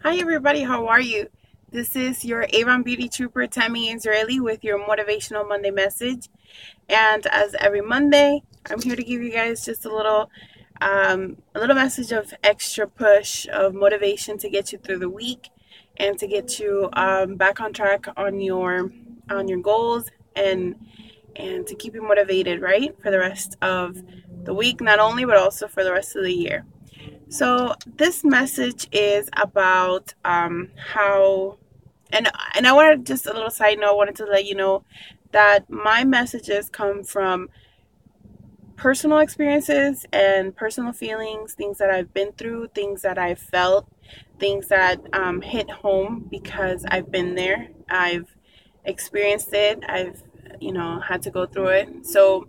Hi everybody, how are you? This is your Avon Beauty Trooper Tammy Israeli with your Motivational Monday message. And as every Monday, I'm here to give you guys just a little message of extra push of motivation to get you through the week and to get you back on track on your goals and to keep you motivated, right, for the rest of the week, not only but also for the rest of the year. So this message is about how, and I wanted just a little side note. I wanted to let you know that my messages come from personal experiences and personal feelings, things that I've been through, things that I've felt, things that hit home because I've been there. I've experienced it. I've had to go through it. So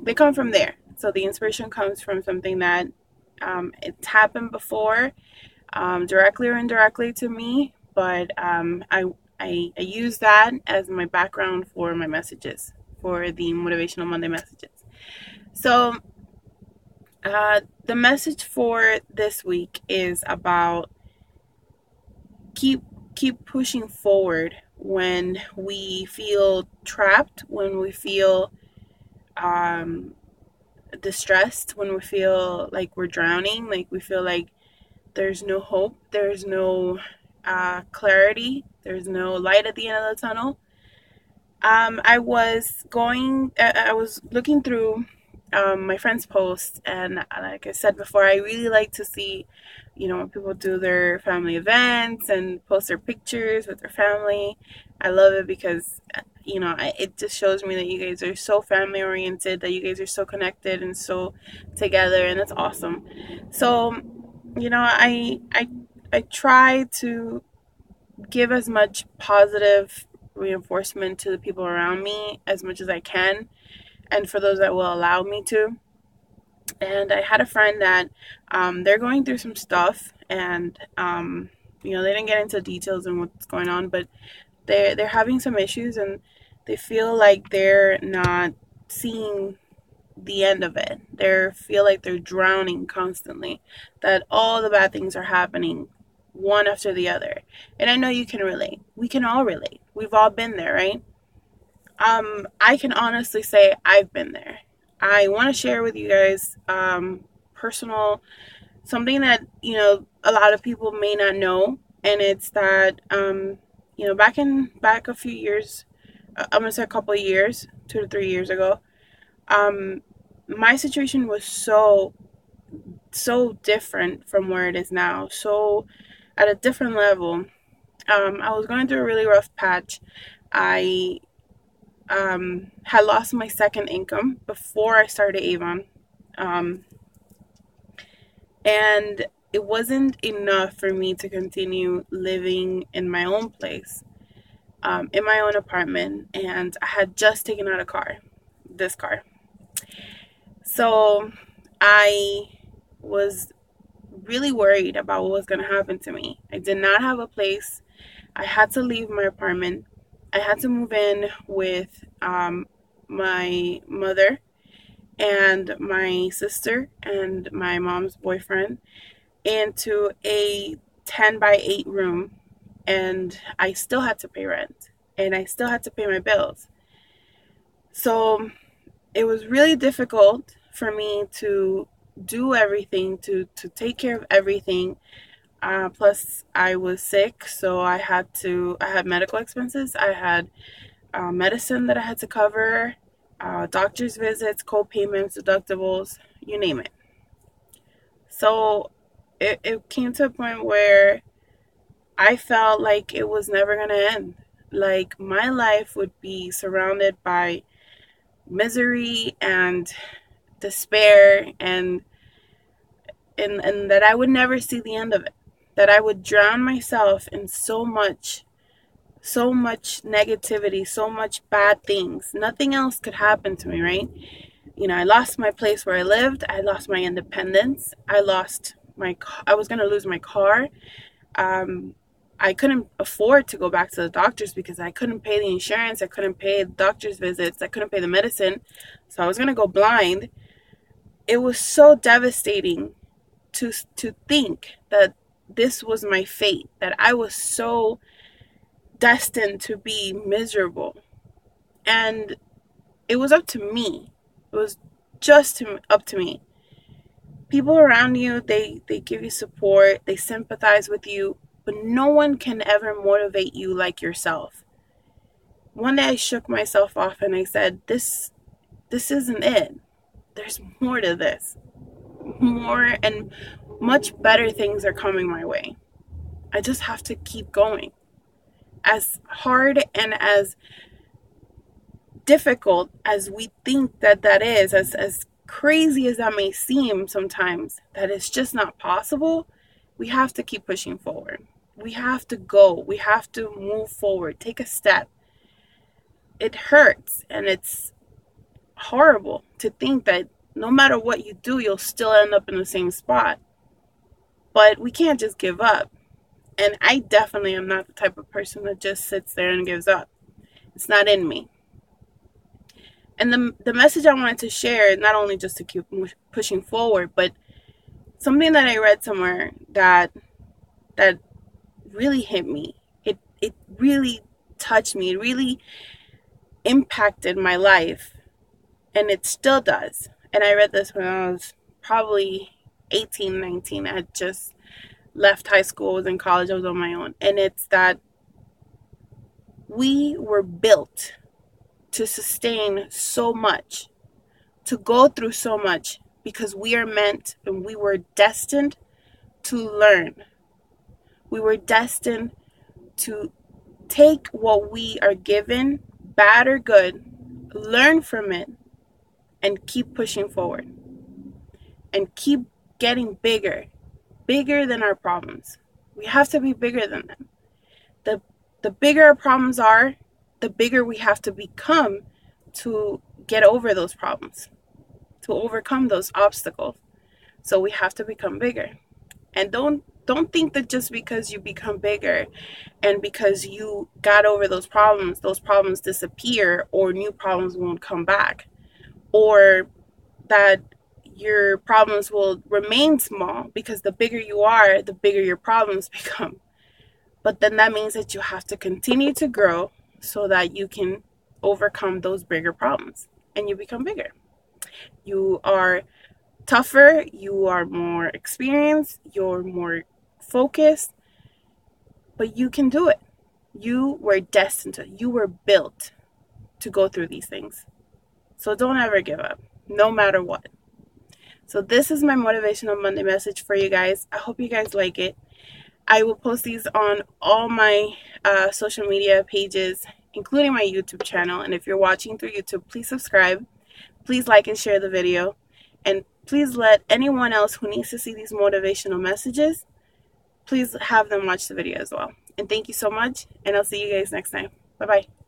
they come from there. So the inspiration comes from something that it's happened before, directly or indirectly to me, but I use that as my background for my messages, for the Motivational Monday messages. So the message for this week is about keep keep pushing forward when we feel trapped, when we feel um, distressed, when we feel like we're drowning, like we feel like there's no hope, there's no clarity, there's no light at the end of the tunnel. I was looking through my friend's posts, and like I said before, I really like to see, when people do their family events and post their pictures with their family. I love it because, it just shows me that you guys are so family oriented, that you guys are so connected and so together, and it's awesome. So, I try to give as much positive reinforcement to the people around me as much as I can, and for those that will allow me to. And I had a friend that they're going through some stuff, and they didn't get into details and what's going on, but they're having some issues, and they feel like they're not seeing the end of it. They feel like they're drowning constantly, that all the bad things are happening one after the other. And I know you can relate. We can all relate. We've all been there, right? I can honestly say I've been there. I want to share with you guys personal something that a lot of people may not know, and it's that back a few years, I'm gonna say a couple of years, 2 to 3 years ago, um, my situation was so different from where it is now, so at a different level. I was going through a really rough patch. I had lost my second income before I started Avon, um, and it wasn't enough for me to continue living in my own place, in my own apartment, and I had just taken out this car. So I was really worried about what was going to happen to me. I did not have a place. I had to leave my apartment. I had to move in with my mother and my sister and my mom's boyfriend into a 10 by 8 room. And I still had to pay rent, and I still had to pay my bills. So it was really difficult for me to do everything, to take care of everything. Plus, I was sick, so I had medical expenses. I had medicine that I had to cover, doctor's visits, co-payments, deductibles, you name it. So it came to a point where I felt like it was never going to end. Like my life would be surrounded by misery and despair, and that I would never see the end of it. That I would drown myself in so much negativity, so much bad things. Nothing else could happen to me, right? I lost my place where I lived. I lost my independence. I was going to lose my car. Um, I couldn't afford to go back to the doctors because I couldn't pay the insurance. I couldn't pay the doctor's visits. I couldn't pay the medicine. So I was going to go blind. It was so devastating to think that this was my fate, that I was so destined to be miserable. And it was up to me. It was just up to me. People around you, they give you support, they sympathize with you, but no one can ever motivate you like yourself. One day I shook myself off and I said, this isn't it. There's more to this. More and much better things are coming my way. I just have to keep going. As hard and as difficult as we think that is, as crazy as that may seem sometimes, that it's just not possible, we have to keep pushing forward. We have to go. We have to move forward. Take a step. It hurts, and it's horrible to think that no matter what you do, you'll still end up in the same spot. But we can't just give up. And I definitely am not the type of person that just sits there and gives up. It's not in me. And the message I wanted to share, not only just to keep pushing forward, but something that I read somewhere that really hit me. It really touched me. It really impacted my life. And it still does. And I read this when I was probably 18, 19. I had just left high school, I was in college, I was on my own. And it's that we were built to sustain so much, to go through so much, because we are meant and we were destined to learn. We were destined to take what we are given, bad or good, learn from it, and keep pushing forward. And keep getting bigger than our problems. We have to be bigger than them. The bigger our problems are, the bigger we have to become to get over those problems, to overcome those obstacles. So we have to become bigger. And don't think that just because you become bigger and because you got over those problems disappear, or new problems won't come back, or that your problems will remain small, because the bigger you are, the bigger your problems become. But then that means that you have to continue to grow so that you can overcome those bigger problems and you become bigger. You are tougher, you are more experienced, you're more focused, but you can do it. You were destined to, you were built to go through these things. So don't ever give up, no matter what. So this is my Motivational Monday message for you guys. I hope you guys like it. I will post these on all my social media pages, including my YouTube channel. And if you're watching through YouTube, please subscribe. Please like and share the video. And please let anyone else who needs to see these motivational messages, please have them watch the video as well. And thank you so much. And I'll see you guys next time. Bye-bye.